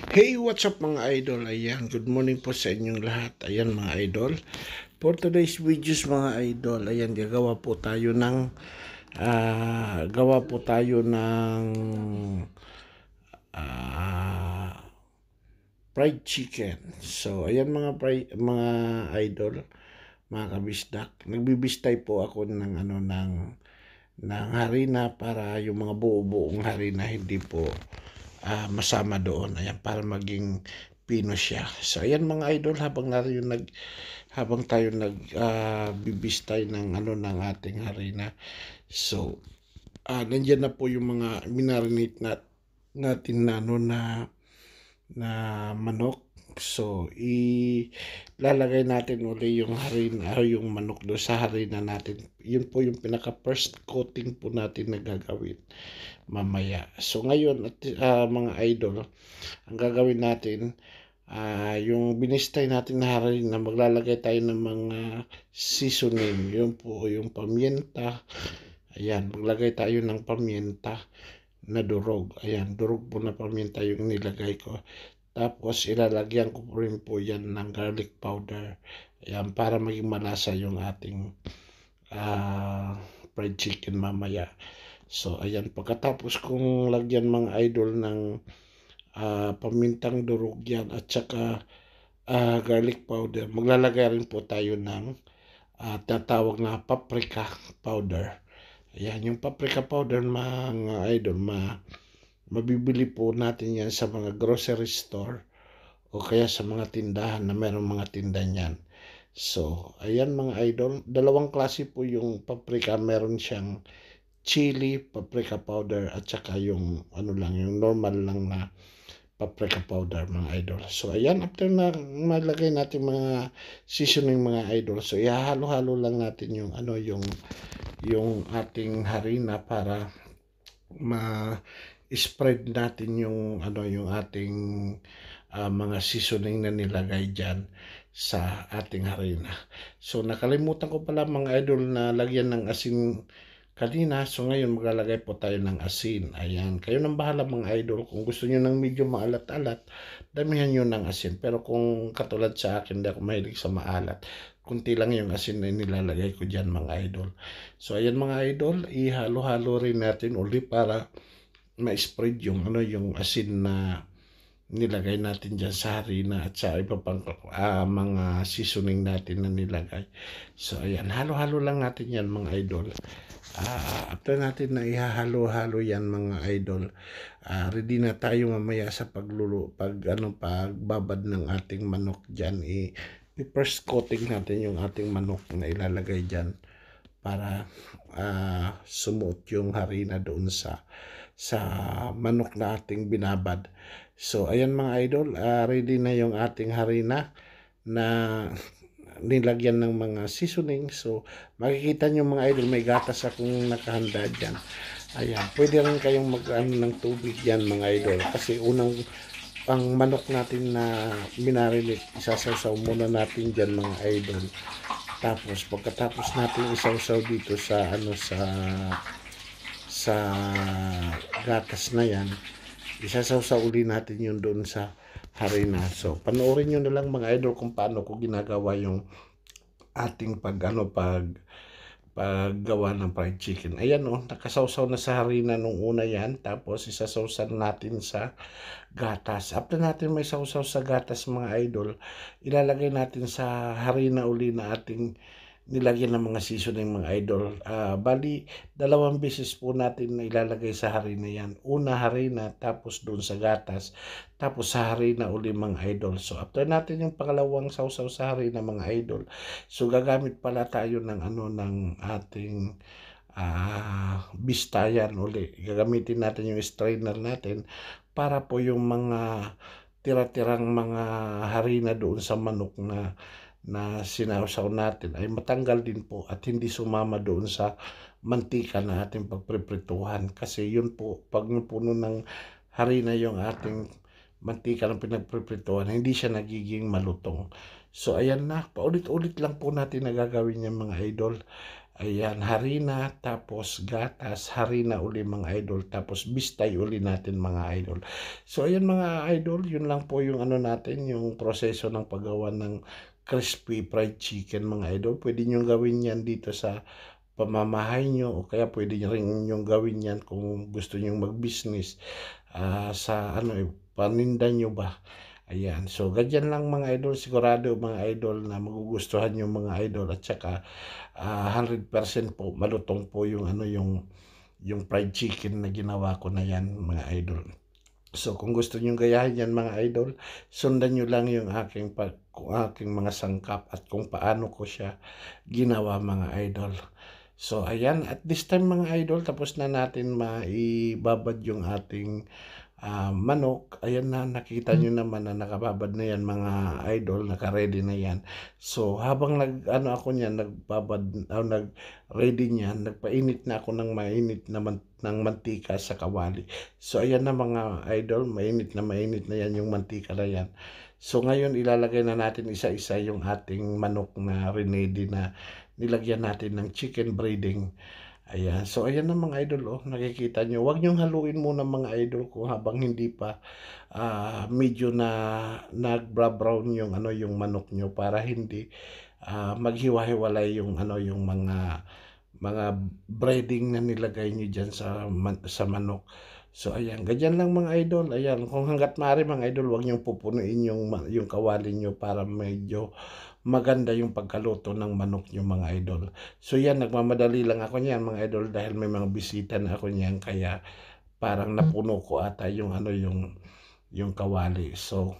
Hey, what's up mga idol? Ayan, good morning po sa inyong lahat. Ayan mga idol. For today's videos mga idol, ayan, gawa po tayo ng ah, fried chicken. So, ayan mga idol, mga kabisdak. Nagbibistay po ako ng harina para yung mga buo-buong harina hindi po masama doon. Ayan, para maging pino siya. So, ayan mga idol, habang tayo bibistay ng ating harina. So, nandiyan na po yung mga minarinate natin na manok. So, ilalagay natin uli yung harina, yung manok do sa harina natin. Yun po yung pinaka first coating po natin na gagawin mamaya. So, ngayon, mga idol, ang gagawin natin, yung binistay natin na harina, maglalagay tayo ng mga seasoning. Yun po, yung paminta. Ayan, maglagay tayo ng paminta na durog. Ayan, durog po na paminta yung nilagay ko. Tapos ilalagyan ko rin po yan ng garlic powder. Ayan, para maging malasa yung ating fried chicken mamaya. So, ayan, pagkatapos kong lagyan mga idol ng pamintang durog yan at saka garlic powder, maglalagay rin po tayo ng tatawag na paprika powder. Ayan, yung paprika powder mga idol, mabibili po natin yan sa mga grocery store o kaya sa mga tindahan na mayroong mga tinda niyan. So, ayan mga idol, dalawang klase po yung paprika. Meron siyang chili paprika powder at saka yung yung normal lang na paprika powder mga idol. So, ayan, after na malagay natin mga seasoning mga idol, so ihahalo-halo lang natin yung ating harina para ma-spread natin yung ating mga seasoning na nilagay dyan sa ating harina. So, nakalimutan ko pala mga idol na lagyan ng asin kanina. So, ngayon maglalagay po tayo ng asin. Ayan, kayo nang bahala mga idol. Kung gusto nyo ng medyo maalat-alat, damihan nyo ng asin. Pero kung katulad sa akin, hindi ako mahilig sa maalat, kunti lang yung asin na nilalagay ko dyan mga idol. So, ayan mga idol, ihalo-halo rin natin uli para ma-spread yung asin na nilagay natin dyan sa harina at sa iba pang mga seasoning natin na nilagay. So, ayan, halo-halo lang natin yan mga idol. After natin na ihahalo-halo yan mga idol, ready na tayo mamaya sa pagbabad ng ating manok dyan. I-first coating natin yung ating manok na ilalagay dyan para sumuot yung harina doon sa manok na ating binabad. So, ayan mga idol, ready na yung ating harina na nilagyan ng mga seasoning. So, makikita nyo mga idol, may gatas akong nakahanda dyan. Ayan, pwede rin kayong ng tubig dyan mga idol. Kasi ang manok natin na minarinate, isasawsaw muna natin dyan mga idol. Tapos, pagkatapos natin isawsaw dito sa gatas na yan, isasawsaw uli natin yun doon sa harina. So, panoorin nyo na lang mga idol kung paano ko ginagawa yung ating paggawa ng fried chicken. Ayan nakasawsaw na sa harina nung una yan. Tapos, isasawsaw natin sa gatas. After natin may sawsaw sa gatas mga idol, ilalagay natin sa harina uli na ating nilagyan ng mga seasoning mga idol. Bali, dalawang beses po natin na ilalagay sa harina yan. Una harina, tapos doon sa gatas, tapos sa harina uli mga idol. So, after natin yung pangalawang sawsaw sa harina mga idol, so gagamit pala tayo ng ating bistayan uli. Gagamitin natin yung strainer natin para po yung mga tira-tirang mga harina doon sa manok na sinawsaw natin ay matanggal din po at hindi sumama doon sa mantika na ating pagpreprituhan. Kasi yun po, pag puno ng harina yung ating mantika ng pinagpreprituhan, hindi siya nagiging malutong. So, ayan na, paulit-ulit lang po natin nagagawin yung mga idol. Ayan, harina, tapos gatas, harina uli mga idol, tapos bistay uli natin mga idol. So ayan mga idol, yun lang po yung ano natin, yung proseso ng paggawa ng crispy fried chicken mga idol. Pwede nyo gawin yan dito sa pamamahay nyo, o kaya pwede nyo rin yung gawin yan kung gusto nyo mag-business sa ano, paninda nyo ba. Ayan, so ganyan lang mga idol, sigurado mga idol na magugustuhan yung mga idol, at saka 100% po malutong po yung ano yung fried chicken na ginawa ko na yan mga idol. So kung gusto niyo gayahin yan mga idol, sundan niyo lang yung aking mga sangkap at kung paano ko siya ginawa mga idol. So ayan, at this time mga idol, tapos na natin maibabad yung ating manok. Ayan na, nakita nyo naman na nakababad na yan mga idol, naka-ready na yan. So habang nag-ano ako niyan, nag-ready niyan, nagpainit na ako ng mainit ng mantika sa kawali. So ayan na mga idol, mainit na yan yung mantika na yan. So ngayon ilalagay na natin isa-isa yung ating manok na ready na nilagyan natin ng chicken breading. Ayan. So, ayan na mga idol, oh, nakikita nyo. Huwag nyong haluin muna mga idol kung habang hindi pa medyo na nag-brown yung ano yung manok nyo, para hindi maghiwa-hiwalay yung ano yung mga breading na nilagay nyo dyan sa manok. So, ayan. Ganyan lang mga idol. Ayan. Kung hanggat maaari mga idol, huwag nyong pupunuin yung kawali nyo para medyo maganda yung pagkaluto ng manok nyo mga idol. So yan, nagmamadali lang ako niyan mga idol dahil may mga bisita na ako niyan, kaya parang napuno ko ata yung ano yung kawali. So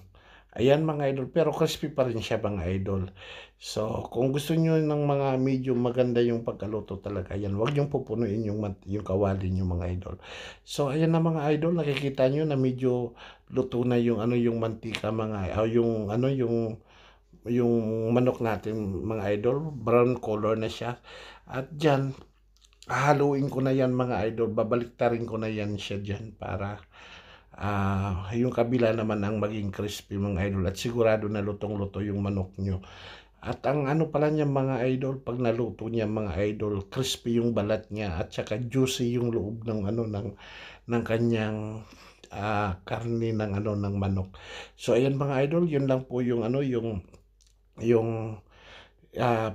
ayan mga idol, pero crispy pa rin siya mga idol. So kung gusto niyo ng mga medyo maganda yung pagkaluto talaga, yan, wag niyo pupunuin yung kawali niyo mga idol. So ayan na mga idol, nakikita niyo na medyo luto na yung ano yung mantika yung ano yung manok natin mga idol, brown color na siya. At dyan, haluin ko na yan mga idol, babaliktarin ko na yan siya dyan para yung kabila naman ang maging crispy mga idol, at sigurado na lutong-luto yung manok nyo. At ang ano pala niya mga idol, pag naluto niya mga idol, crispy yung balat niya at saka juicy yung loob ng ano ng kanyang karne ng ano ng manok. So ayan mga idol, yun lang po yung ano yung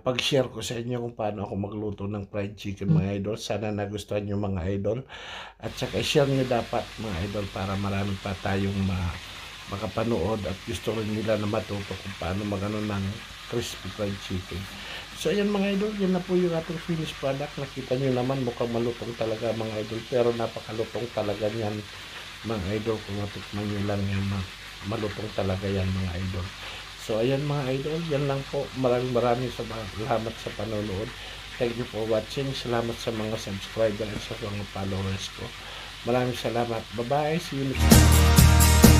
pag-share ko sa inyo kung paano ako magluto ng fried chicken mga idol. Sana nagustuhan nyo mga idol. At saka share nyo dapat mga idol para marami pa tayong makapanood at gusto rin nila na matuto kung paano magano ng crispy fried chicken. So ayan mga idol, yun na po yung ating finished product. Nakita nyo naman mukhang malutong talaga mga idol, pero napakalutong talaga yan mga idol. Kung matikman nyo lang yan, malutong talaga yan mga idol. So ayan mga idol, yan lang po. Maraming salamat sa panonood. Thank you for watching. Salamat sa mga subscriber at sa mga followers ko. Maraming salamat. Bye bye. See you next time.